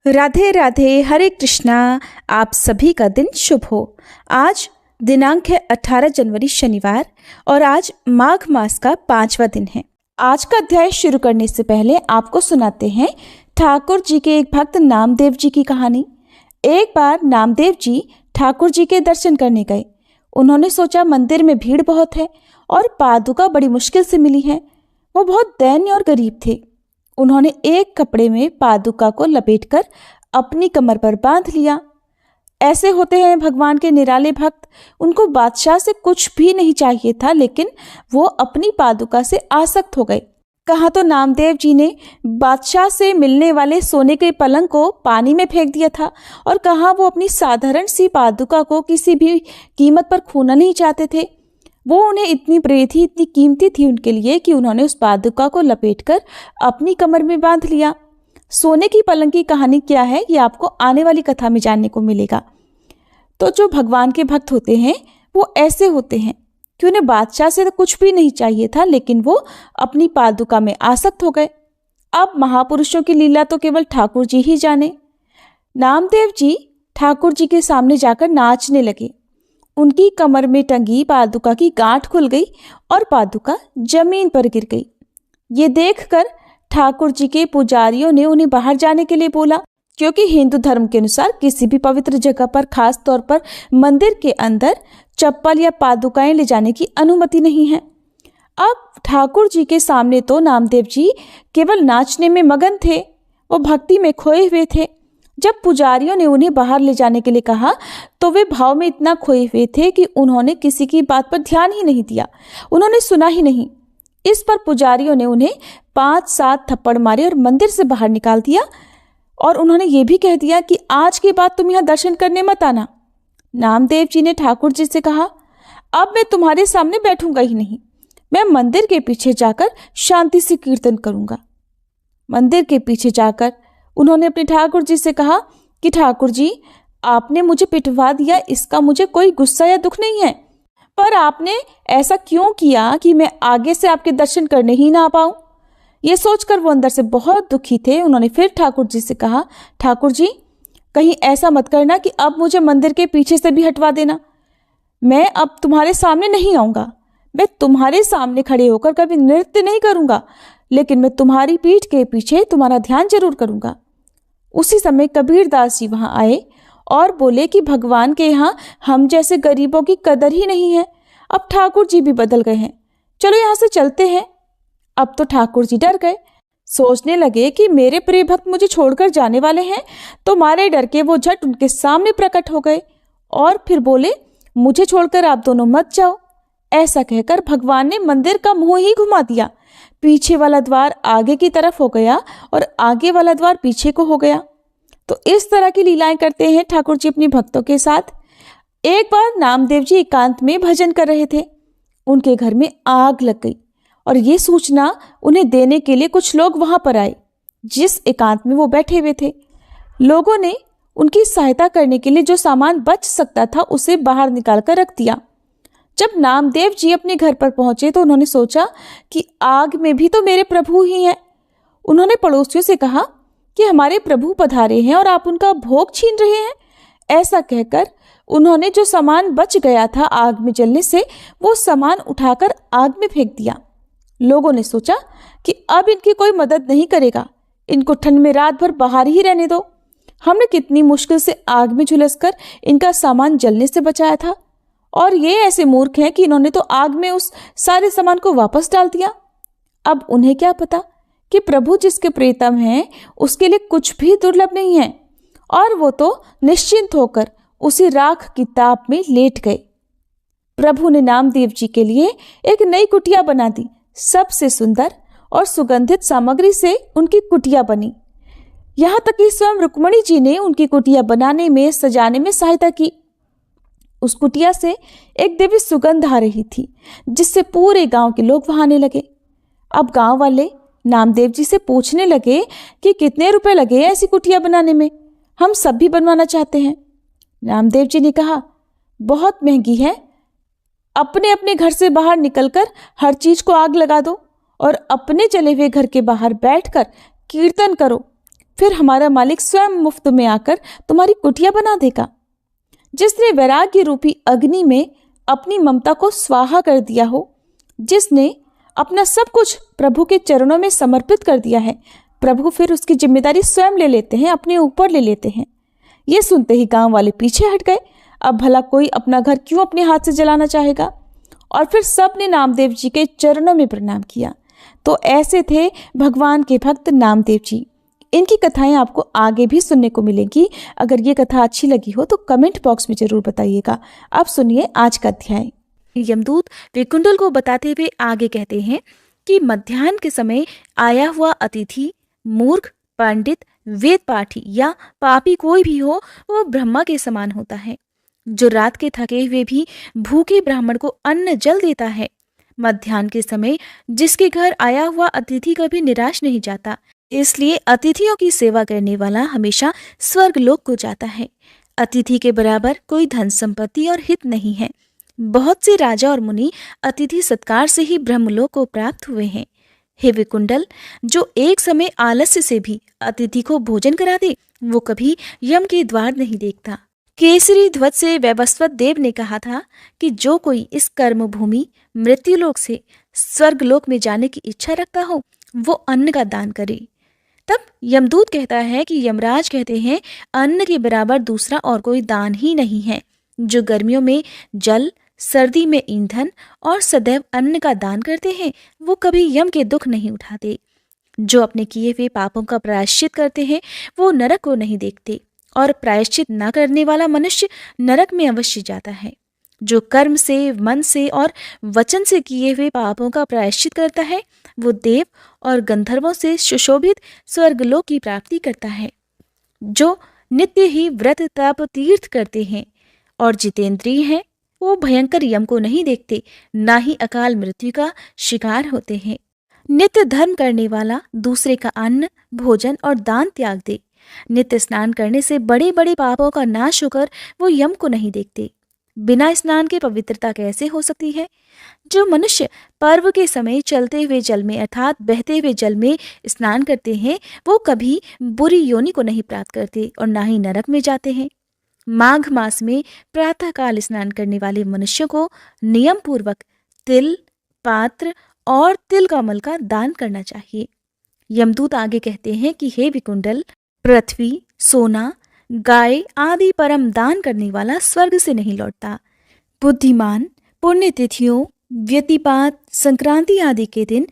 राधे राधे, हरे कृष्णा। आप सभी का दिन शुभ हो। आज दिनांक है 18 जनवरी शनिवार और आज माघ मास का 5वां दिन है। आज का अध्याय शुरू करने से पहले आपको सुनाते हैं ठाकुर जी के एक भक्त नामदेव जी की कहानी। एक बार नामदेव जी ठाकुर जी के दर्शन करने गए। उन्होंने सोचा मंदिर में भीड़ बहुत है और पादुका बड़ी मुश्किल से मिली है। वो बहुत दयनीय और गरीब थे। उन्होंने एक कपड़े में पादुका को लपेटकर अपनी कमर पर बांध लिया। ऐसे होते हैं भगवान के निराले भक्त। उनको बादशाह से कुछ भी नहीं चाहिए था, लेकिन वो अपनी पादुका से आसक्त हो गए। कहाँ तो नामदेव जी ने बादशाह से मिलने वाले सोने के पलंग को पानी में फेंक दिया था और कहाँ वो अपनी साधारण सी पादुका को किसी भी कीमत पर खोना नहीं चाहते थे। वो उन्हें इतनी प्रिय थी, इतनी कीमती थी उनके लिए कि उन्होंने उस पादुका को लपेटकर अपनी कमर में बांध लिया। सोने की पलंग की कहानी क्या है, ये आपको आने वाली कथा में जानने को मिलेगा। तो जो भगवान के भक्त होते हैं वो ऐसे होते हैं कि उन्हें बादशाह से तो कुछ भी नहीं चाहिए था, लेकिन वो अपनी पादुका में आसक्त हो गए। अब महापुरुषों की लीला तो केवल ठाकुर जी ही जाने। नामदेव जी ठाकुर जी के सामने जाकर नाचने लगे। उनकी कमर में टंगी पादुका की गांठ खुल गई और पादुका जमीन पर गिर गई। ये देखकर ठाकुर जी के पुजारियों ने उन्हें बाहर जाने के लिए बोला, क्योंकि हिंदू धर्म के अनुसार किसी भी पवित्र जगह पर, खास तौर पर मंदिर के अंदर, चप्पल या पादुकाएं ले जाने की अनुमति नहीं है। अब ठाकुर जी के सामने तो नामदेव जी केवल नाचने में मगन थे, वो भक्ति में खोए हुए थे। जब पुजारियों ने उन्हें बाहर ले जाने के लिए कहा तो वे भाव में इतना खोए हुए थे कि उन्होंने किसी की बात पर ध्यान ही नहीं दिया, उन्होंने सुना ही नहीं। इस पर पुजारियों ने उन्हें 5-7 थप्पड़ मारे और मंदिर से बाहर निकाल दिया और उन्होंने ये भी कह दिया कि आज के बाद तुम यहाँ दर्शन करने मत आना। नामदेव जी ने ठाकुर जी से कहा, अब मैं तुम्हारे सामने बैठूंगा ही नहीं, मैं मंदिर के पीछे जाकर शांति से कीर्तन करूंगा। मंदिर के पीछे जाकर उन्होंने अपने ठाकुर जी से कहा कि ठाकुर जी, आपने मुझे पिटवा दिया, इसका मुझे कोई गुस्सा या दुख नहीं है, पर आपने ऐसा क्यों किया कि मैं आगे से आपके दर्शन करने ही ना पाऊं। ये सोचकर वो अंदर से बहुत दुखी थे। उन्होंने फिर ठाकुर जी से कहा, ठाकुर जी, कहीं ऐसा मत करना कि अब मुझे मंदिर के पीछे से भी हटवा देना। मैं अब तुम्हारे सामने नहीं आऊँगा, मैं तुम्हारे सामने खड़े होकर कभी नृत्य नहीं करूँगा, लेकिन मैं तुम्हारी पीठ के पीछे तुम्हारा ध्यान जरूर करूँगा। उसी समय कबीरदास जी वहाँ आए और बोले कि भगवान के यहाँ हम जैसे गरीबों की कदर ही नहीं है। अब ठाकुर जी भी बदल गए हैं, चलो यहाँ से चलते हैं। अब तो ठाकुर जी डर गए, सोचने लगे कि मेरे प्रिय भक्त मुझे छोड़कर जाने वाले हैं, तो मारे डर के वो झट उनके सामने प्रकट हो गए और फिर बोले, मुझे छोड़कर आप दोनों मत जाओ। ऐसा कहकर भगवान ने मंदिर का मुंह ही घुमा दिया। पीछे वाला द्वार आगे की तरफ हो गया और आगे वाला द्वार पीछे को हो गया। तो इस तरह की लीलाएं करते हैं ठाकुर जी अपने भक्तों के साथ। एक बार नामदेव जी एकांत में भजन कर रहे थे। उनके घर में आग लग गई और ये सूचना उन्हें देने के लिए कुछ लोग वहां पर आए जिस एकांत में वो बैठे हुए थे। लोगों ने उनकी सहायता करने के लिए जो सामान बच सकता था उसे बाहर निकाल कर रख दिया। जब नामदेव जी अपने घर पर पहुंचे तो उन्होंने सोचा कि आग में भी तो मेरे प्रभु ही हैं। उन्होंने पड़ोसियों से कहा कि हमारे प्रभु पधारे हैं और आप उनका भोग छीन रहे हैं। ऐसा कहकर उन्होंने जो सामान बच गया था आग में जलने से, वो सामान उठाकर आग में फेंक दिया। लोगों ने सोचा कि अब इनकी कोई मदद नहीं करेगा, इनको ठंड में रात भर बाहर ही रहने दो। हमने कितनी मुश्किल से आग में झुलसकर इनका सामान जलने से बचाया था, और ये ऐसे मूर्ख हैं कि इन्होंने तो आग में उस सारे सामान को वापस डाल दिया। अब उन्हें क्या पता कि प्रभु जिसके प्रियतम हैं उसके लिए कुछ भी दुर्लभ नहीं है, और वो तो निश्चिंत होकर उसी राख की ताप में लेट गए। प्रभु ने नामदेव जी के लिए एक नई कुटिया बना दी। सबसे सुंदर और सुगंधित सामग्री से उनकी कुटिया बनी। यहाँ तक कि स्वयं रुक्मणी जी ने उनकी कुटिया बनाने में, सजाने में सहायता की। उस कुटिया से एक दिव्य सुगंध आ रही थी जिससे पूरे गांव के लोग वहां आने लगे। अब गांव वाले नामदेव जी से पूछने लगे कि कितने रुपए लगे ऐसी कुटिया बनाने में, हम सब भी बनवाना चाहते हैं। नामदेव जी ने कहा, बहुत महंगी है, अपने अपने घर से बाहर निकलकर हर चीज को आग लगा दो और अपने जले हुए घर के बाहर बैठकर कीर्तन करो, फिर हमारा मालिक स्वयं मुफ्त में आकर तुम्हारी कुटिया बना देगा। जिसने वैराग्य रूपी अग्नि में अपनी ममता को स्वाहा कर दिया हो, जिसने अपना सब कुछ प्रभु के चरणों में समर्पित कर दिया है, प्रभु फिर उसकी जिम्मेदारी स्वयं ले लेते हैं, अपने ऊपर ले लेते हैं। ये सुनते ही गांव वाले पीछे हट गए। अब भला कोई अपना घर क्यों अपने हाथ से जलाना चाहेगा? और फिर सब ने नामदेव जी के चरणों में प्रणाम किया। तो ऐसे थे भगवान के भक्त नामदेव जी। इनकी कथाएं आपको आगे भी सुनने को मिलेगी। अगर ये कथा अच्छी लगी हो तो कमेंट बॉक्स में जरूर बताइएगा। अब सुनिए आज का अध्याय। यमदूत विकुंडल को बताते हुए आगे कहते हैं कि मध्याह्न के समय आया हुआ अतिथि, मूर्ख, पंडित, वेद पाठी या पापी कोई भी हो, वो ब्रह्मा के समान होता है, जो रात के थके हुए भी भूखे ब्राह्मण को अन्न जल देता है। मध्याह्न के समय जिसके घर आया हुआ अतिथि कभी निराश नहीं जाता, इसलिए अतिथियों की सेवा करने वाला हमेशा स्वर्गलोक को जाता है। अतिथि के बराबर कोई धन संपत्ति और हित नहीं है। बहुत से राजा और मुनि अतिथि सत्कार से ही ब्रह्मलोक को प्राप्त हुए हैं। हे विकुंडल, जो एक समय आलस्य से भी अतिथि को भोजन करा दे, वो कभी यम के द्वार नहीं देखता। केसरी ध्वज से वैवस्वत देव ने कहा था कि जो कोई इस कर्म भूमि मृत्युलोक से स्वर्गलोक में जाने की इच्छा रखता हो, वो अन्न का दान करे। तब यमदूत कहता है कि यमराज कहते हैं, अन्न के बराबर दूसरा और कोई दान ही नहीं है। जो गर्मियों में जल, सर्दी में ईंधन और सदैव अन्न का दान करते हैं, वो कभी यम के दुख नहीं उठाते। जो अपने किए हुए पापों का प्रायश्चित करते हैं, वो नरक को नहीं देखते, और प्रायश्चित न करने वाला मनुष्य नरक में अवश्य जाता है। जो कर्म से, मन से और वचन से किए हुए पापों का प्रायश्चित करता है, वो देव और गंधर्वों से सुशोभित स्वर्गलोक की प्राप्ति करता है। जो नित्य ही व्रत, तप, तीर्थ करते हैं और जितेंद्रिय हैं, वो भयंकर यम को नहीं देखते, ना ही अकाल मृत्यु का शिकार होते हैं। नित्य धर्म करने वाला दूसरे का अन्न, भोजन और दान त्याग दे। नित्य स्नान करने से बड़े बड़े पापों का नाश होकर वो यम को नहीं देखते। बिना स्नान के पवित्रता कैसे हो सकती है? जो मनुष्य पर्व के समय चलते हुए जल में अर्थात बहते हुए जल में स्नान करते हैं, वो कभी बुरी योनि को नहीं प्राप्त करते और ना ही नरक में जाते हैं। माघ मास में प्रातःकाल स्नान करने वाले मनुष्यों को नियम पूर्वक तिल, पात्र और तिल कमल का दान करना चाहिए। यमदूत आगे कहते हैं कि हे विकुंडल, पृथ्वी, सोना, गाय आदि परम दान करने वाला स्वर्ग से नहीं लौटता। बुद्धिमान पुण्यतिथियों, व्यतिपात, संक्रांति आदि के दिन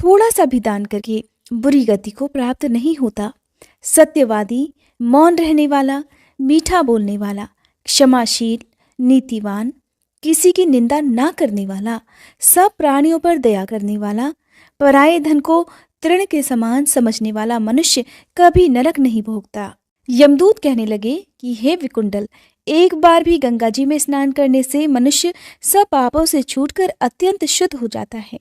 थोड़ा सा भी दान करके बुरी गति को प्राप्त नहीं होता। सत्यवादी, मौन रहने वाला, मीठा बोलने वाला, क्षमाशील, नीतिवान, किसी की निंदा ना करने वाला, सब प्राणियों पर दया करने वाला, पराये धन को तृण के समान समझने वाला मनुष्य कभी नरक नहीं भोगता। यमदूत कहने लगे कि हे विकुंडल, एक बार भी गंगा जी में स्नान करने से मनुष्य सब पापों से छूटकर अत्यंत शुद्ध हो जाता है।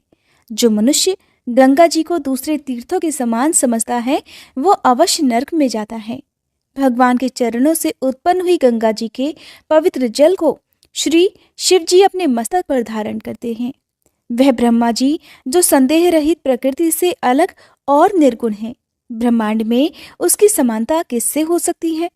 जो मनुष्य गंगा जी को दूसरे तीर्थों के समान समझता है, वो अवश्य नरक में जाता है। भगवान के चरणों से उत्पन्न हुई गंगा जी के पवित्र जल को श्री शिव जी अपने मस्तक पर धारण करते हैं। वह ब्रह्मा जी जो संदेह रहित प्रकृति से अलग और निर्गुण है, ब्रह्मांड में उसकी समानता किससे हो सकती है?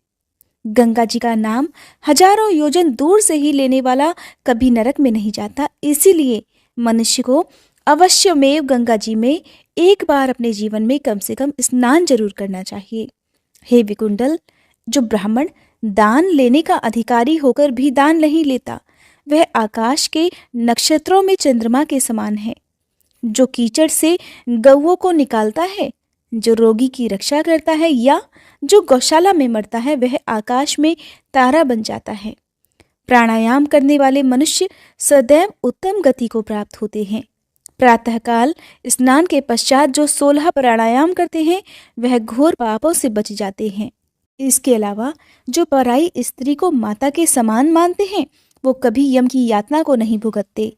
गंगा जी का नाम हजारों योजन दूर से ही लेने वाला कभी नरक में नहीं जाता। इसीलिए मनुष्य को अवश्यमेव गंगा जी में एक बार अपने जीवन में कम से कम स्नान जरूर करना चाहिए। हे विकुंडल, जो ब्राह्मण दान लेने का अधिकारी होकर भी दान नहीं लेता, वह आकाश के नक्षत्रों में चंद्रमा के समान है। जो कीचड़ से गौओं को निकालता है, जो रोगी की रक्षा करता है या जो गौशाला में मरता है, वह आकाश में तारा बन जाता है। प्राणायाम करने वाले मनुष्य सदैव उत्तम गति को प्राप्त होते हैं। प्रातःकाल स्नान के पश्चात जो 16 प्राणायाम करते हैं, वह घोर पापों से बच जाते हैं। इसके अलावा जो पराई स्त्री को माता के समान मानते हैं, वो कभी यम की यातना को नहीं भुगतते।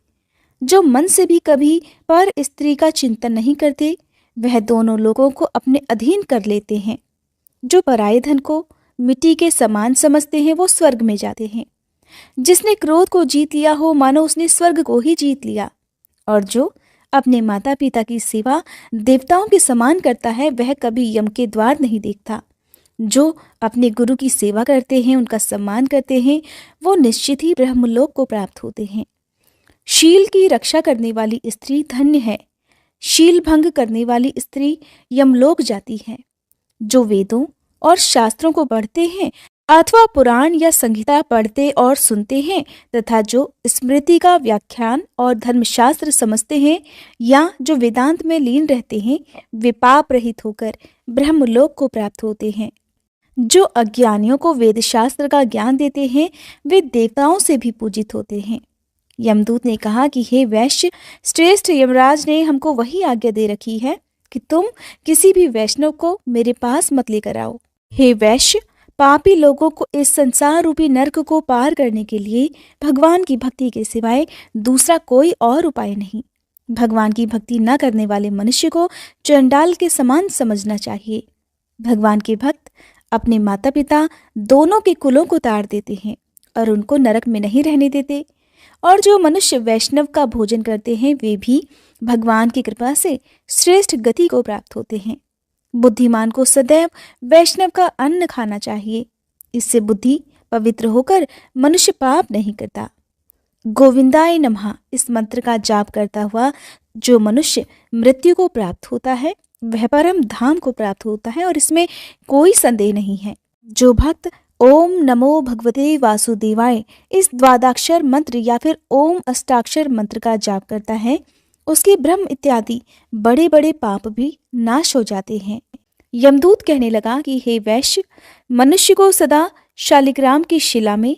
जो मन से भी कभी पर स्त्री का चिंतन नहीं करते, वह दोनों लोगों को अपने अधीन कर लेते हैं। जो पराये धन को मिट्टी के समान समझते हैं, वो स्वर्ग में जाते हैं। जिसने क्रोध को जीत लिया हो, मानो उसने स्वर्ग को ही जीत लिया। और जो अपने माता पिता की सेवा देवताओं के समान करता है, वह कभी यम के द्वार नहीं देखता। जो अपने गुरु की सेवा करते हैं, उनका सम्मान करते हैं, वो निश्चित ही ब्रह्मलोक को प्राप्त होते हैं। शील की रक्षा करने वाली स्त्री धन्य है। शील भंग करने वाली स्त्री यमलोक जाती है। जो वेदों और शास्त्रों को पढ़ते हैं अथवा पुराण या संहिता पढ़ते और सुनते हैं तथा जो स्मृति का व्याख्यान और धर्मशास्त्र समझते हैं या जो वेदांत में लीन रहते हैं, वे पाप रहित होकर ब्रह्मलोक को प्राप्त होते हैं। जो अज्ञानियों को वेदशास्त्र का ज्ञान देते हैं, वे देवताओं से भी पूजित होते हैं। यमदूत ने कहा कि हे वैश्य, श्रेष्ठ यमराज ने हमको वही आज्ञा दे रखी है कि तुम किसी भी वैष्णव को मेरे पास मत लेकर आओ। हे वैश्य, पापी लोगों को इस संसार रूपी नरक को पार करने के लिए भगवान की भक्ति के सिवाय दूसरा कोई और उपाय नहीं। भगवान की भक्ति न करने वाले मनुष्य को चंडाल के समान समझना चाहिए। भगवान के भक्त अपने माता पिता दोनों के कुलों को ताड़ देते हैं और उनको नरक में नहीं रहने देते। और जो मनुष्य वैष्णव का भोजन करते हैं, वे भी भगवान की कृपा से श्रेष्ठ गति को प्राप्त होते हैं। बुद्धिमान को सदैव वैष्णव का अन्न खाना चाहिए। इससे बुद्धि पवित्र होकर मनुष्य पाप नहीं करता। गोविंदाय नमः इस मंत्र का जाप करता हुआ जो मनुष्य मृत्यु को प्राप्त होता है, वह परम धाम को प्राप्त होता है और इसमें कोई संदेह नहीं है। जो भक्त ओम नमो भगवते वासुदेवाय इस द्वादशाक्षर मंत्र या फिर ओम अष्टाक्षर मंत्र का जाप करता है, उसके ब्रह्म इत्यादि बड़े बड़े पाप भी नाश हो जाते हैं। यमदूत कहने लगा कि हे वैश्य, मनुष्य को सदा शालिग्राम की शिला में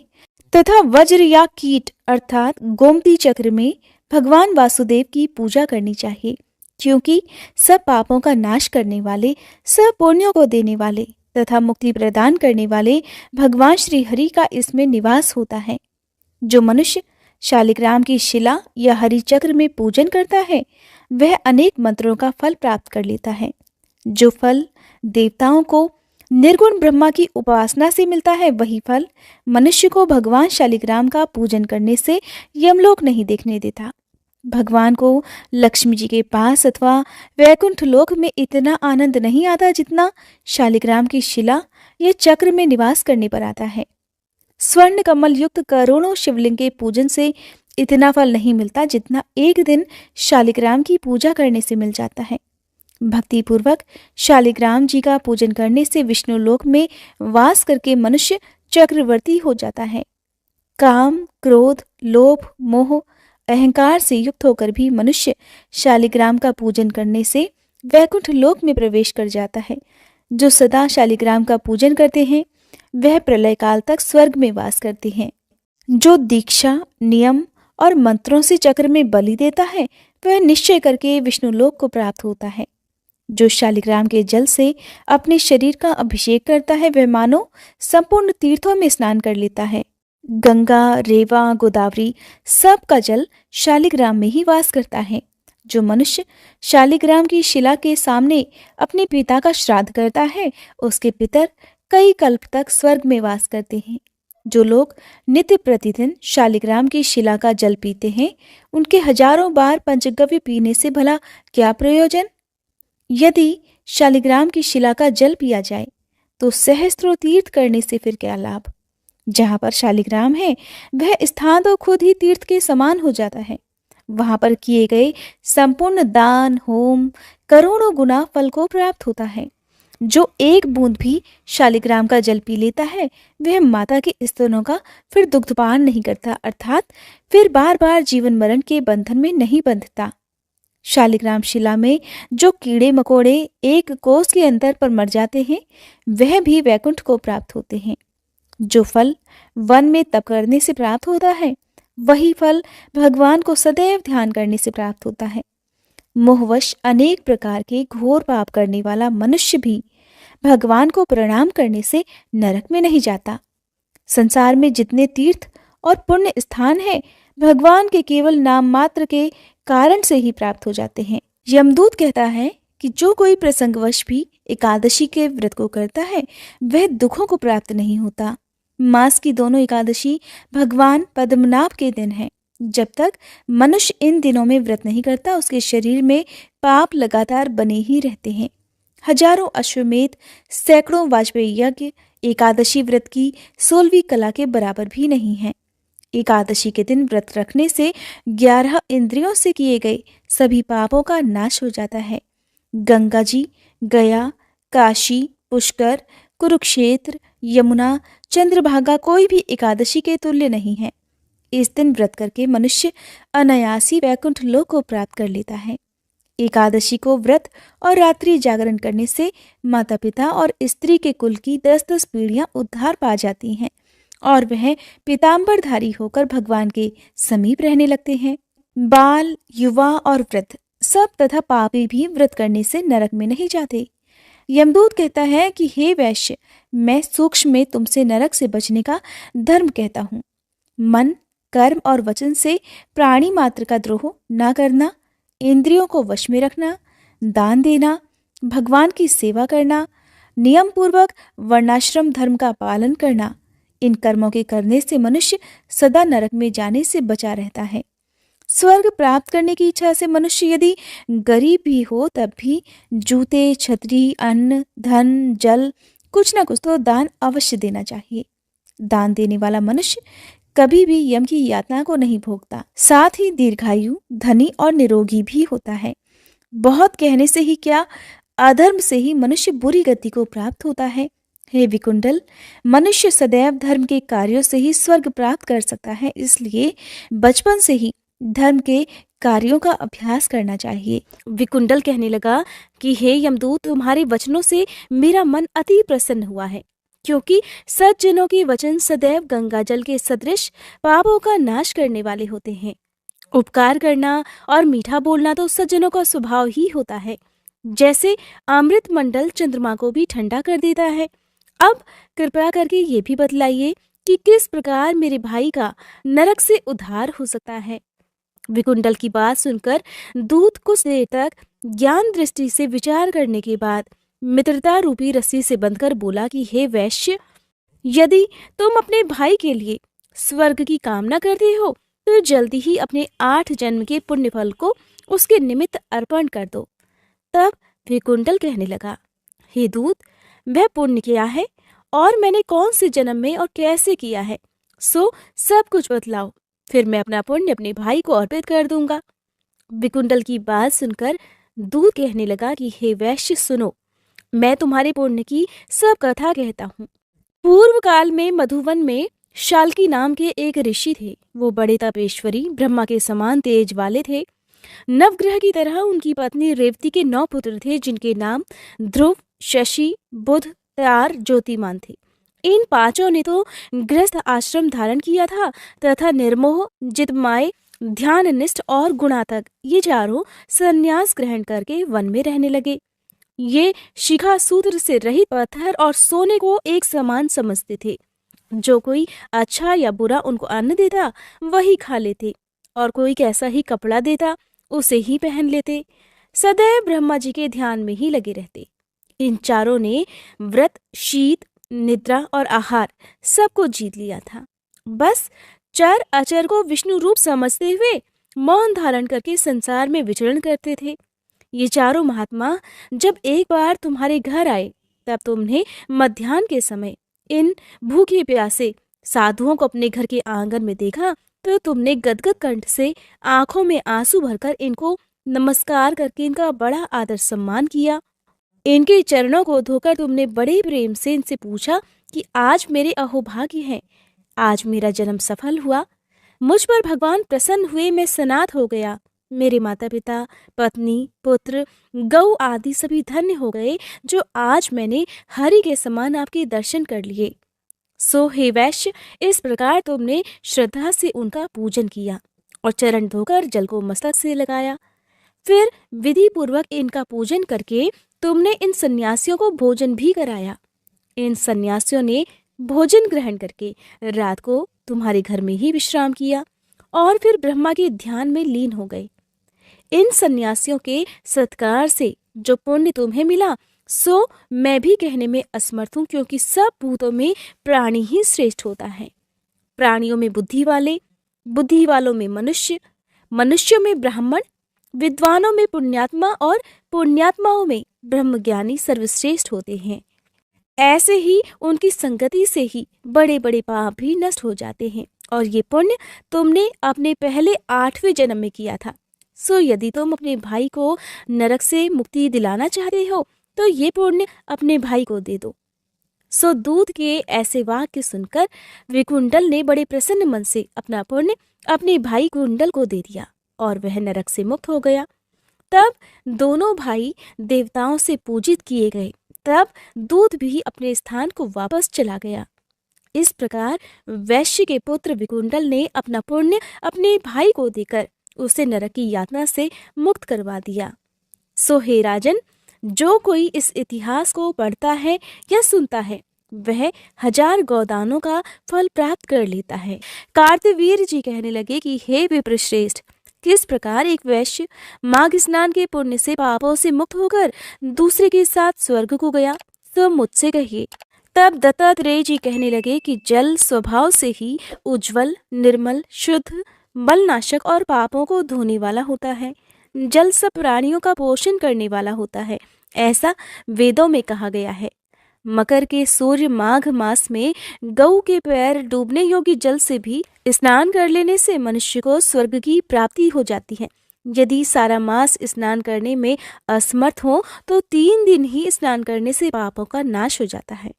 तथा वज्र या कीट अर्थात गोमती चक्र में भगवान वासुदेव की पूजा करनी चाहिए, क्योंकि सब पापों का नाश करने वाले, सब पुण्यों को देने वाले तथा मुक्ति प्रदान करने वाले भगवान श्री हरि का इसमें निवास होता है। जो मनुष्य शालिग्राम की शिला या हरि चक्र में पूजन करता है, वह अनेक मंत्रों का फल प्राप्त कर लेता है। जो फल देवताओं को निर्गुण ब्रह्मा की उपासना से मिलता है, वही फल मनुष्य को भगवान शालिग्राम का पूजन करने से यमलोक नहीं देखने देता। भगवान को लक्ष्मी जी के पास अथवा वैकुंठ लोक में इतना आनंद नहीं आता जितना शालिग्राम की शिला या चक्र में निवास करने पर आता है। स्वर्ण कमल युक्त करोड़ों शिवलिंग के पूजन से इतना फल नहीं मिलता जितना एक दिन शालिग्राम की पूजा करने से मिल जाता है। भक्ति पूर्वक शालिग्राम जी का पूजन करने से विष्णु लोक में वास करके मनुष्य चक्रवर्ती हो जाता है। काम, क्रोध, लोभ, मोह, अहंकार से युक्त होकर भी मनुष्य शालिग्राम का पूजन करने से वैकुंठ लोक में प्रवेश कर जाता है। जो सदा शालिग्राम का पूजन करते हैं, वह प्रलय काल तक स्वर्ग में वास करते हैं। जो दीक्षा, नियम और मंत्रों से चक्र में बलि देता है, वह निश्चय करके विष्णु लोक को प्राप्त होता है। जो शालिग्राम के जल से अपने शरीर का अभिषेक करता है, वह मानो संपूर्ण तीर्थों में स्नान कर लेता है। गंगा, रेवा, गोदावरी सब का जल शालिग्राम में ही वास करता है। जो मनुष्य शालिग्राम की शिला के सामने अपने पिता का श्राद्ध करता है, उसके पितर कई कल्प तक स्वर्ग में वास करते हैं। जो लोग नित्य प्रतिदिन शालिग्राम की शिला का जल पीते हैं, उनके हजारों बार पंचगव्य पीने से भला क्या प्रयोजन? यदि शालिग्राम की शिला का जल पिया जाए तो सहस्त्रों तीर्थ करने से फिर क्या लाभ? जहाँ पर शालिग्राम है, वह स्थान तो खुद ही तीर्थ के समान हो जाता है। वहां पर किए गए संपूर्ण दान, होम करोड़ों गुना फल को प्राप्त होता है। जो एक बूंद भी शालिग्राम का जल पी लेता है, वह माता के स्तनों का फिर दुग्धपान नहीं करता, अर्थात फिर बार बार जीवन मरण के बंधन में नहीं बंधता। शालिग्राम शिला में जो कीड़े मकोड़े एक कोस के अंतर पर मर जाते हैं, वह भी वैकुंठ को प्राप्त होते हैं। जो फल वन में तप करने से प्राप्त होता है, वही फल भगवान को सदैव ध्यान करने से प्राप्त होता है। मोहवश अनेक प्रकार के घोर पाप करने वाला मनुष्य भी भगवान को प्रणाम करने से नरक में नहीं जाता। संसार में जितने तीर्थ और पुण्य स्थान हैं, भगवान के केवल नाम मात्र के कारण से ही प्राप्त हो जाते हैं। यमदूत कहता है कि जो कोई प्रसंगवश भी एकादशी के व्रत को करता है, वह दुखों को प्राप्त नहीं होता। मास की दोनों एकादशी भगवान पद्मनाभ के दिन है। जब तक मनुष्य इन दिनों में व्रत नहीं करता, उसके शरीर में पाप लगातार बने ही रहते हैं। हजारों अश्वमेध, सैकड़ों वाजपेयी यज्ञ एकादशी व्रत की 16वीं कला के बराबर भी नहीं है। एकादशी के दिन व्रत रखने से 11 इंद्रियों से किए गए सभी पापों का नाश हो जाता है। गंगा जी, गया, काशी, पुष्कर, कुरुक्षेत्र, यमुना, चंद्रभागा कोई भी एकादशी के तुल्य नहीं है। इस दिन व्रत करके मनुष्य अनायासी वैकुंठ लोक को प्राप्त कर लेता है। एकादशी को व्रत और रात्रि जागरण करने से माता पिता और स्त्री के कुल की 10-10 पीढ़ियां उद्धार पा जाती हैं और वह पीताम्बरधारी होकर भगवान के समीप रहने लगते हैं। बाल, युवा और वृद्ध सब तथा पापी भी व्रत करने से नरक में नहीं जाते। यमदूत कहता है कि हे वैश्य, मैं सूक्ष्म में तुमसे नरक से बचने का धर्म कहता हूँ। मन, कर्म और वचन से प्राणी मात्र का द्रोह न करना, इंद्रियों को वश में रखना, दान देना, भगवान की सेवा करना, नियम पूर्वक वर्णाश्रम धर्म का पालन करना, इन कर्मों के करने से मनुष्य सदा नरक में जाने से बचा रहता है। स्वर्ग प्राप्त करने की इच्छा से मनुष्य यदि गरीब भी हो तब भी जूते, छतरी, अन्न, धन, जल कुछ न कुछ तो दान अवश्य देना चाहिए। दान देने वाला मनुष्य कभी भी यम की यातना को नहीं भोगता, साथ ही दीर्घायु, धनी और निरोगी भी होता है। बहुत कहने से ही क्या, अधर्म से ही मनुष्य बुरी गति को प्राप्त होता है। हे विकुंडल, मनुष्य सदैव धर्म के कार्यों से ही स्वर्ग प्राप्त कर सकता है, इसलिए बचपन से ही धर्म के कार्यों का अभ्यास करना चाहिए। विकुंडल कहने लगा कि हे यमदूत, तुम्हारे वचनों से मेरा मन अति प्रसन्न हुआ है, क्योंकि सज्जनों के वचन सदैव गंगा जल के सदृश पापों का नाश करने वाले होते हैं। उपकार करना और मीठा बोलना तो सज्जनों का स्वभाव ही होता है, जैसे अमृत मंडल चंद्रमा को भी ठंडा कर देता है। अब कृपया करके ये भी बतलाइए कि किस प्रकार मेरे भाई का नरक से उद्धार हो सकता है। विकुंडल की बात सुनकर दूत कुछ देर तक ज्ञान दृष्टि से विचार करने के बाद मित्रता रूपी रस्सी से बंधकर बोला कि हे वैश्य, यदि तुम अपने भाई के लिए स्वर्ग की कामना करते हो तो जल्दी ही अपने 8 जन्म के पुण्य फल को उसके निमित्त अर्पण कर दो। तब विकुंडल कहने लगा, हे दूत, वह पुण्य क्या है और मैंने कौन से जन्म में और कैसे किया है, सो सब कुछ बतलाओ, फिर मैं अपना पुण्य अपने भाई को अर्पित कर दूंगा। विकुंडल की बात सुनकर दूत कहने लगा कि हे वैश्य सुनो, मैं तुम्हारे पुण्य की सब कथा कहता हूँ। पूर्व काल में मधुवन में शाल्की नाम के एक ऋषि थे। वो बड़े तपेश्वरी, ब्रह्मा के समान तेज वाले थे। नवग्रह की तरह उनकी पत्नी रेवती के 9 पुत्र थे, जिनके नाम ध्रुव, शशि, बुध, तार, ज्योतिमान थे। इन 5 ने तो गृहस्थ आश्रम धारण किया था तथा निर्मोह, जितमाय, ध्याननिष्ठ और गुणातक ये 4 संन्यास ग्रहण करके वन में रहने लगे। ये शिखा सूत्र से रहित पत्थर और सोने को एक समान समझते थे। जो कोई अच्छा या बुरा उनको अन्न देता वही खा लेते और कोई कैसा ही कपड़ा देता उसे ही पहन लेते। सदैव ब्रह्मा जी के ध्यान में ही लगे रहते। इन 4 ने व्रत, शीत, निद्रा और आहार सबको जीत लिया था। बस चर अचर को विष्णु रूप समझते हुए मौन धारण करके संसार में विचरण करते थे। ये 4 महात्मा जब एक बार तुम्हारे घर आए तब तुमने मध्याह्न के समय इन भूखे प्यासे साधुओं को अपने घर के आंगन में देखा तो तुमने गदगद कंठ से आंखों में आंसू भरकर इनको नमस्कार करके इनका बड़ा आदर सम्मान किया। इनके चरणों को धोकर तुमने बड़े प्रेम से इनसे पूछा कि आज मेरे अहोभाग्य हैं, आज मेरा जन्म सफल हुआ, मुझ पर भगवान प्रसन्न हुए, मैं सनाथ हो गया, मेरे माता पिता, पत्नी, पुत्र, गौ आदि सभी धन्य हो गए जो आज मैंने हरि के समान आपके दर्शन कर लिए। सो हे वैश्य, इस प्रकार तुमने श्रद्धा से उनका पूजन किया और चरण धोकर जल को मस्तक से लगाया। फिर विधि पूर्वक इनका पूजन करके तुमने इन सन्यासियों को भोजन भी कराया। इन सन्यासियों ने भोजन ग्रहण करके रात को तुम्हारे घर में ही विश्राम किया और फिर ब्रह्मा के ध्यान में लीन हो गए। इन सन्यासियों के सत्कार से जो पुण्य तुम्हें मिला सो मैं भी कहने में असमर्थ हूँ, क्योंकि सब भूतों में प्राणी ही श्रेष्ठ होता है। प्राणियों में बुद्धि वाले, बुद्धि वालों में मनुष्य, मनुष्यों में ब्राह्मण, विद्वानों में पुण्यात्मा और पुण्यात्माओं में ब्रह्मज्ञानी सर्वश्रेष्ठ होते हैं। ऐसे ही उनकी संगति से ही बड़े बड़े पाप भी नष्ट हो जाते हैं, और ये पुण्य तुमने अपने पहले 8वें जन्म में किया था। सो यदि तुम अपने भाई को नरक से मुक्ति दिलाना चाहते हो तो ये पुण्य अपने भाई को दे दो। सो दूत के ऐसे वाक्य सुनकर विकुंडल ने बड़े प्रसन्न मन से अपना पुण्य अपने भाई कुंडल को दे दिया और वह नरक से मुक्त हो गया। तब दोनों भाई देवताओं से पूजित किए गए। तब दूत भी अपने स्थान को वापस चला गया। इस प्रकार वैश्य के पुत्र विकुंडल ने अपना पुण्य अपने भाई को देकर उसे नरक की यातना से मुक्त करवा दिया। सो हे राजन, जो कोई इस इतिहास को पढ़ता है या सुनता है वह 1000 गोदानों का फल प्राप्त कर लेता है। कार्तवीर जी कहने लगे कि हे विप्रश्रेष्ठ, किस प्रकार एक वैश्य माघ स्नान के पुण्य से पापों से मुक्त होकर दूसरे के साथ स्वर्ग को गया, तो मुझसे कहिए। तब दत्तात्रेय जी कहने लगे कि जल स्वभाव से ही उज्जवल, निर्मल, शुद्ध, बलनाशक और पापों को धोने वाला होता है। जल सब प्राणियों का पोषण करने वाला होता है, ऐसा वेदों में कहा गया है। मकर के सूर्य माघ मास में गऊ के पैर डूबने योग्य जल से भी स्नान कर लेने से मनुष्य को स्वर्ग की प्राप्ति हो जाती है। यदि सारा मास स्नान करने में असमर्थ हो तो 3 दिन ही स्नान करने से पापों का नाश हो जाता है।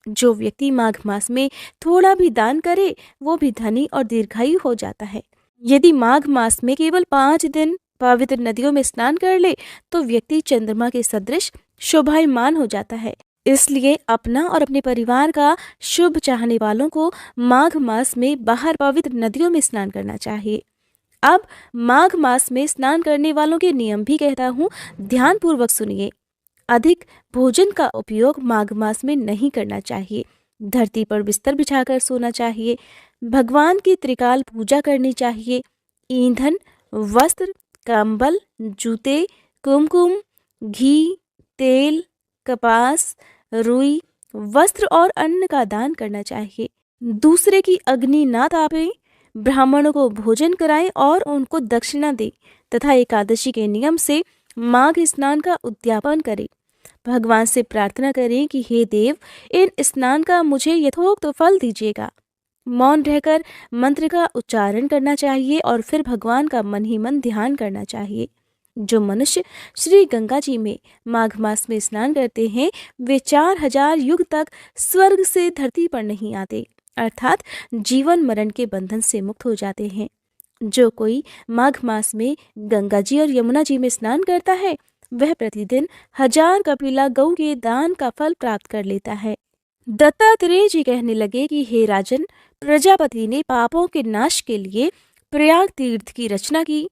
जो व्यक्ति माघ मास में थोड़ा भी दान करे वो भी धनी और दीर्घायु हो जाता है। यदि माघ मास में केवल 5 दिन पवित्र नदियों में स्नान कर ले तो व्यक्ति चंद्रमा के सदृश शोभायमान हो जाता है। इसलिए अपना और अपने परिवार का शुभ चाहने वालों को माघ मास में बाहर पवित्र नदियों में स्नान करना चाहिए। अब माघ मास में स्नान करने वालों के नियम भी कहता हूँ, ध्यान पूर्वक सुनिए। अधिक भोजन का उपयोग माघ मास में नहीं करना चाहिए। धरती पर बिस्तर बिछाकर सोना चाहिए। भगवान की त्रिकाल पूजा करनी चाहिए। ईंधन, वस्त्र, कंबल, जूते, कुमकुम, घी, तेल, कपास, रुई, वस्त्र और अन्न का दान करना चाहिए। दूसरे की अग्नि ना तापें, ब्राह्मणों को भोजन कराएं और उनको दक्षिणा दें तथा एकादशी के नियम से माघ स्नान का उद्यापन करें। भगवान से प्रार्थना करें कि हे देव, इन स्नान का मुझे यथोक्त फल दीजिएगा। मौन रहकर मंत्र का उच्चारण करना चाहिए और फिर भगवान का मन ही मन ध्यान करना चाहिए। जो मनुष्य श्री गंगा जी में माघ मास में स्नान करते हैं वे 4000 युग तक स्वर्ग से धरती पर नहीं आते, अर्थात जीवन मरण के बंधन से मुक्त हो जाते हैं। जो कोई माघ मास में गंगा जी और यमुना जी में स्नान करता है वह प्रतिदिन 1000 कपिला गऊ के दान का फल प्राप्त कर लेता है। दत्तात्रेय जी कहने लगे कि हे राजन, प्रजापति ने पापों के नाश के लिए प्रयाग तीर्थ की रचना की।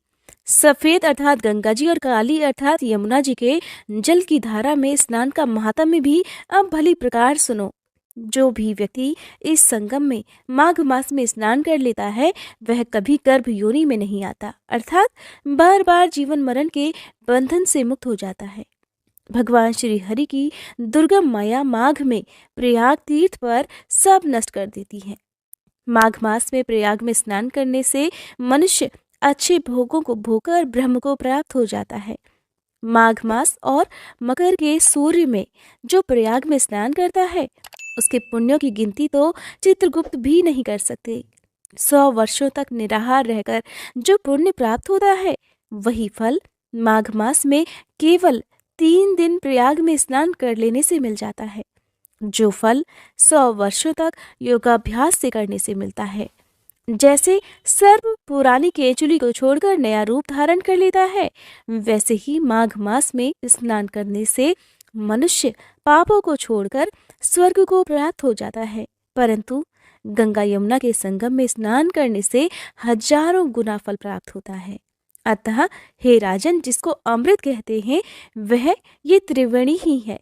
सफेद अर्थात गंगा जी और काली अर्थात यमुना जी के जल की धारा में स्नान का महात्म्य भी अब भली प्रकार सुनो। जो भी व्यक्ति इस संगम में माघ मास में स्नान कर लेता है वह कभी गर्भ योनि में नहीं आता, अर्थात बार बार जीवन मरण के बंधन से मुक्त हो जाता है। भगवान श्री हरि की दुर्गम माया माघ में प्रयाग तीर्थ पर सब नष्ट कर देती है। माघ मास में प्रयाग में स्नान करने से मनुष्य अच्छे भोगों को भोगकर ब्रह्म को प्राप्त हो जाता है। माघ मास और मकर के सूर्य में जो प्रयाग में स्नान करता है उसके पुण्यों की गिनती तो चित्रगुप्त भी नहीं कर सकते। 100 वर्षों तक निराहार रहकर जो पुण्य प्राप्त होता है वही फल माघ मास में केवल 3 दिन प्रयाग में स्नान कर लेने से मिल जाता है, जो फल 100 वर्षों तक योगाभ्यास से करने से मिलता है। जैसे सर्प पुरानी केचुली को छोड़कर नया रूप धारण कर लेता है, वैसे ही माघ मास में स्नान करने से मनुष्य पापों को छोड़कर स्वर्ग को प्राप्त हो जाता है। परंतु गंगा यमुना के संगम में स्नान करने से हजारों गुना फल प्राप्त होता है। अतः हे राजन, जिसको अमृत कहते हैं वह ये त्रिवेणी ही है।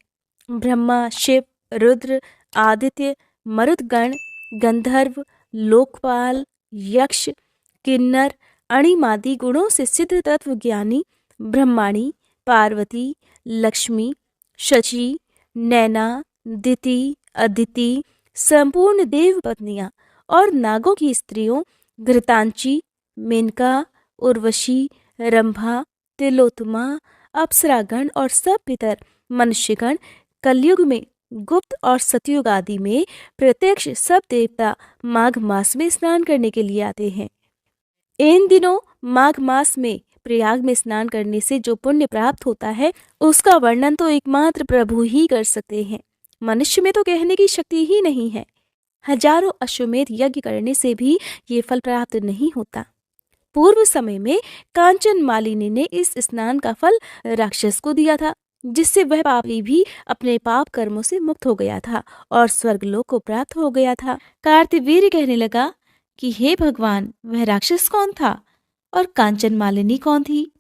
ब्रह्मा, शिव, रुद्र, आदित्य, मरुदगण, गंधर्व, लोकपाल, यक्ष, किन्नर, अणिमादि गुणों से सिद्ध तत्व ज्ञानी ब्रह्माणी, पार्वती, लक्ष्मी, शची, नैना, दिति, अदिति, संपूर्ण देव पत्नियां और नागों की स्त्रियों घृतांची, मेनका, उर्वशी, रंभा, तिलोत्तमा, अप्सरागण और सब पितर मनुष्यगण कलयुग में, गुप्त और सतयुग आदि में प्रत्यक्ष सब देवता माघ मास में स्नान करने के लिए आते हैं। इन दिनों माघ मास में प्रयाग में स्नान करने से जो पुण्य प्राप्त होता है उसका वर्णन तो एकमात्र प्रभु ही कर सकते हैं। मनुष्य में तो कहने की शक्ति ही नहीं है। हजारों अश्वमेध यज्ञ करने से भी ये फल प्राप्त नहीं होता। पूर्व समय में कांचन मालिनी ने इस स्नान का फल राक्षस को दिया था, जिससे वह पापी भी अपने पाप कर्मों से मुक्त हो गया था और स्वर्गलोक को प्राप्त हो गया था। कार्तवीर्य कहने लगा कि हे भगवान, वह राक्षस कौन था और कांचन मालिनी कौन थी?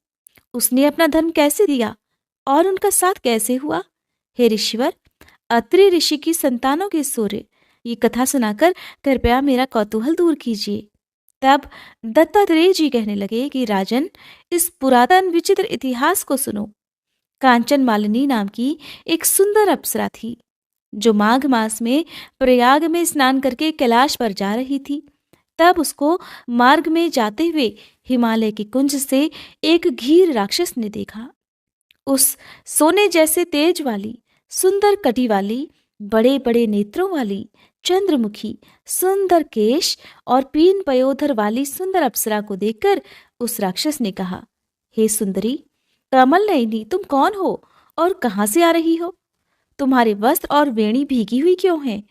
उसने अपना धर्म कैसे दिया और उनका साथ कैसे हुआ? हे ऋषिवर, अत्रि ऋषि की संतानों के सूर्य, ये कथा सुनाकर कृपया मेरा कौतूहल दूर कीजिए। तब दत्तात्रेय जी कहने लगे कि राजन, इस पुरातन विचित्र इतिहास को सुनो। कांचन मालिनी नाम की एक सुंदर अप्सरा थी, जो माघ मास में प्रयाग में स्नान करके कैलाश पर जा रही थी। तब उसको मार्ग में जाते हुए हिमालय के कुंज से एक घीर राक्षस ने देखा। उस सोने जैसे तेज वाली, सुंदर कटी वाली, बड़े बड़े नेत्रों वाली, चंद्रमुखी, सुंदर केश और पीन पयोधर वाली सुंदर अप्सरा को देखकर उस राक्षस ने कहा, हे सुंदरी कमल नयनी, तुम कौन हो और कहाँ से आ रही हो? तुम्हारे वस्त्र और वेणी भीगी हुई क्यों हैं?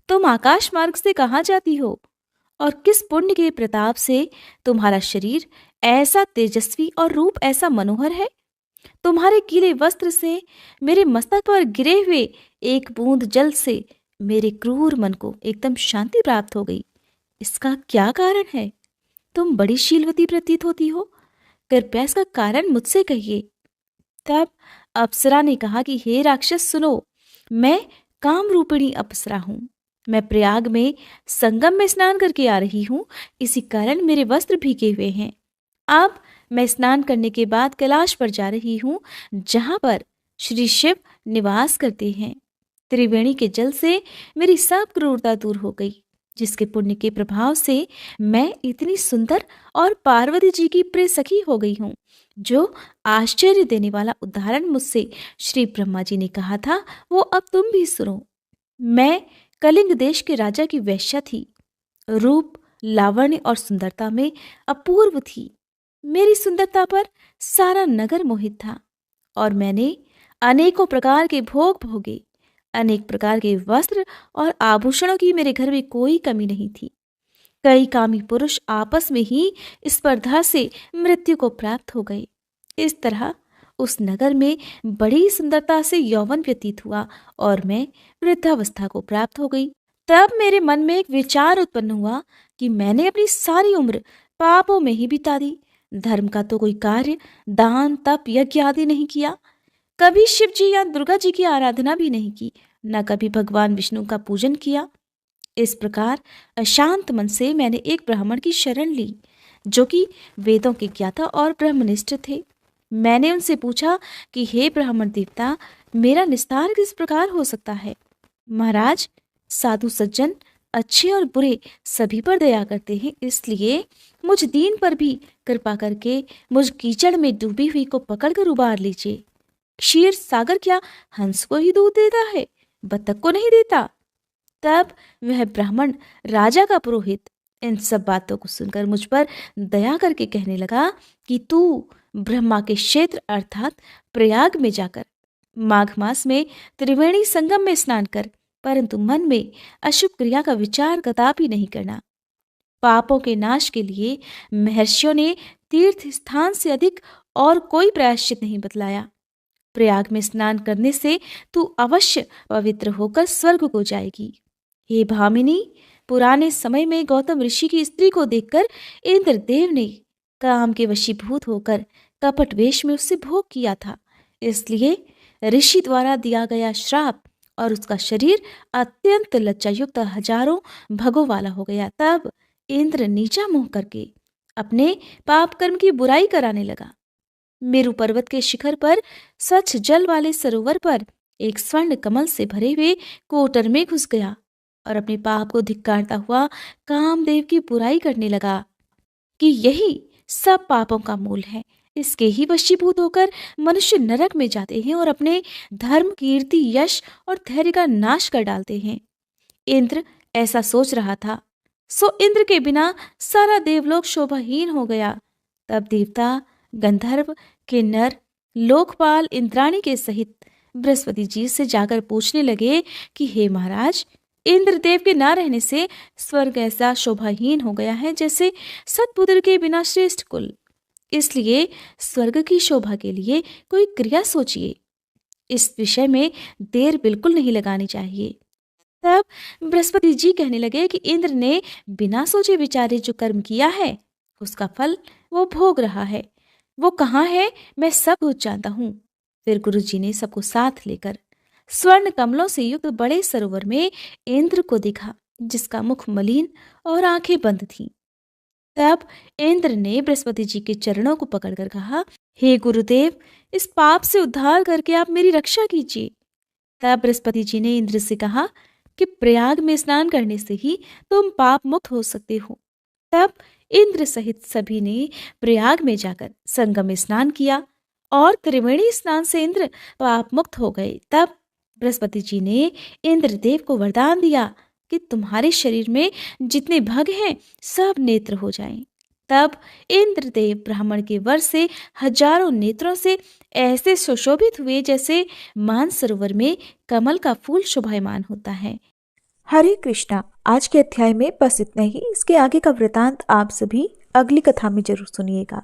तुम आकाश मार्ग से कहाँ जाती हो और किस पुण्य के प्रताप से तुम्हारा शरीर ऐसा तेजस्वी और रूप ऐसा मनोहर है? तुम्हारे गीले वस्त्र से मेरे मस्तक पर गिरे हुए एक बूंद जल से मेरे क्रूर मन को एकदम शांति प्राप्त हो गई। इसका क्या कारण है? तुम बड़ी शीलवती प्रतीत होती हो, कृपया इसका कारण मुझसे कहिए। तब अप्सरा ने कहा कि हे राक्षस सुनो, मैं काम रूपिणी अप्सरा हूँ। मैं प्रयाग में संगम में स्नान करके आ रही हूँ, इसी कारण मेरे वस्त्र भीगे हुए हैं। अब मैं स्नान करने के बाद कैलाश पर जा रही हूँ, जहाँ पर श्री शिव निवास करते हैं। त्रिवेणी के जल से मेरी सब क्रूरता दूर हो गई, जिसके पुण्य के प्रभाव से मैं इतनी सुंदर और पार्वती जी की प्रिय सखी हो गई हूँ। जो आश्चर्य देने वाला उदाहरण मुझसे श्री ब्रह्मा जी ने कहा था, वो अब तुम भी सुनो। मैं कलिंग देश के राजा की वेश्या थी। रूप, लावण्य और सुंदरता में अपूर्व थी। मेरी सुंदरता पर सारा नगर मोहित था और मैंने अनेकों प्रकार के भोग भोगे। अनेक प्रकार के वस्त्र और आभूषणों की मेरे घर में कोई कमी नहीं थी। कई कामी पुरुष आपस में ही स्पर्धा से मृत्यु को प्राप्त हो गए। इस तरह उस नगर में बड़ी सुंदरता से यौवन व्यतीत हुआ और मैं वृद्धावस्था को प्राप्त हो गई। तब मेरे मन में एक विचार उत्पन्न हुआ कि मैंने अपनी सारी उम्र पापों में ही बिता दी। धर्म का तो कोई कार्य, दान, तप, यज्ञ आदि नहीं किया। कभी शिव जी या दुर्गा जी की आराधना भी नहीं की, न कभी भगवान विष्णु का पूजन किया। इस प्रकार अशांत मन से मैंने एक ब्राह्मण की शरण ली, जो कि वेदों के ज्ञाता और ब्रह्मनिष्ठ थे। मैंने उनसे पूछा कि हे ब्राह्मण देवता, मेरा निस्तार किस प्रकार हो सकता है? महाराज, साधु सज्जन अच्छे और बुरे सभी पर दया करते हैं, इसलिए मुझ दीन पर भी कृपा करके मुझ कीचड़ में डूबी हुई को पकड़कर उबार लीजिए। क्षीर सागर क्या हंस को ही दूध देता है, बतख को नहीं देता? तब वह ब्राह्मण राजा का पुरोहित इन सब बातों को सुनकर मुझ पर दया करके कहने लगा कि तू ब्रह्मा के क्षेत्र अर्थात प्रयाग में जाकर माघ मास में त्रिवेणी संगम में स्नान कर, परंतु मन में अशुभ क्रिया का विचार कदापि नहीं करना। पापों के नाश के लिए महर्षियों ने तीर्थ स्थान से अधिक और कोई प्रायश्चित नहीं बतलाया। प्रयाग में स्नान करने से तू अवश्य पवित्र होकर स्वर्ग को जाएगी। हे भामिनी, पुराने समय में गौतम ऋषि की स्त्री को देखकर इंद्रदेव ने काम के वशीभूत होकर कपट वेश में उससे भोग किया था। इसलिए ऋषि द्वारा दिया गया श्राप और उसका शरीर अत्यंत लज्जायुक्त हजारों भगों वाला हो गया। तब इंद्र नीचा मुंह करके अपने पाप कर्म की बुराई कराने लगा। मेरु पर्वत के शिखर पर स्वच्छ जल वाले सरोवर पर एक स्वर्ण कमल से भरे हुए कोटर में घुस गया और अपने पाप को धिक्कारता हुआ कामदेव की बुराई करने लगा कि यही सब पापों का मूल है। इसके ही वशीभूत होकर मनुष्य नरक में जाते हैं और अपने धर्म, कीर्ति, यश और धैर्य का नाश कर डालते हैं। इंद्र ऐसा सोच रहा था। सो इंद्र के बिना सारा देवलोक शोभाहीन हो गया। तब देवता, गंधर्व, किन्नर, लोकपाल, इंद्राणी के सहित बृहस्पति जी से जाकर पूछने लगे कि हे महाराज, इंद्रदेव के ना रहने से स्वर्ग ऐसा शोभाहीन हो गया है जैसे सतपुत्र के बिना श्रेष्ठ कुल। इसलिए स्वर्ग की शोभा के लिए कोई क्रिया सोचिए। इस विषय में देर बिल्कुल नहीं लगानी चाहिए। तब बृहस्पति जी कहने लगे कि इंद्र ने बिना सोचे विचारे जो कर्म किया है उसका फल वो भोग रहा है। वो कहाँ है मैं सब कुछ जानता हूँ। फिर गुरु जी ने सबको साथ लेकर स्वर्ण कमलों से युक्त बड़े सरोवर में इंद्र को देखा, जिसका मुख मलिन और आंखें बंद थीं। तब इंद्र ने बृहस्पति जी के चरणों को पकड़कर कहा, हे गुरुदेव, इस पाप से उद्धार करके आप मेरी रक्षा कीजिए। तब बृहस्पति जी ने इंद्र से कहा कि प्रयाग में स्नान करने से ही तुम पाप मुक्त हो सकते हो। तब इंद्र सहित सभी ने प्रयाग में जाकर संगम में स्नान किया और त्रिवेणी स्नान से इंद्र पाप मुक्त हो गए। तब बृहस्पति जी ने इंद्रदेव को वरदान दिया कि तुम्हारे शरीर में जितने भग हैं सब नेत्र हो जाएं। तब इंद्रदेव ब्राह्मण के वर से हजारों नेत्रों से ऐसे सुशोभित हुए जैसे मानसरोवर में कमल का फूल शोभायमान होता है। हरे कृष्णा। आज के अध्याय में बस इतना ही। इसके आगे का वृतांत आप सभी अगली कथा में जरूर सुनिएगा।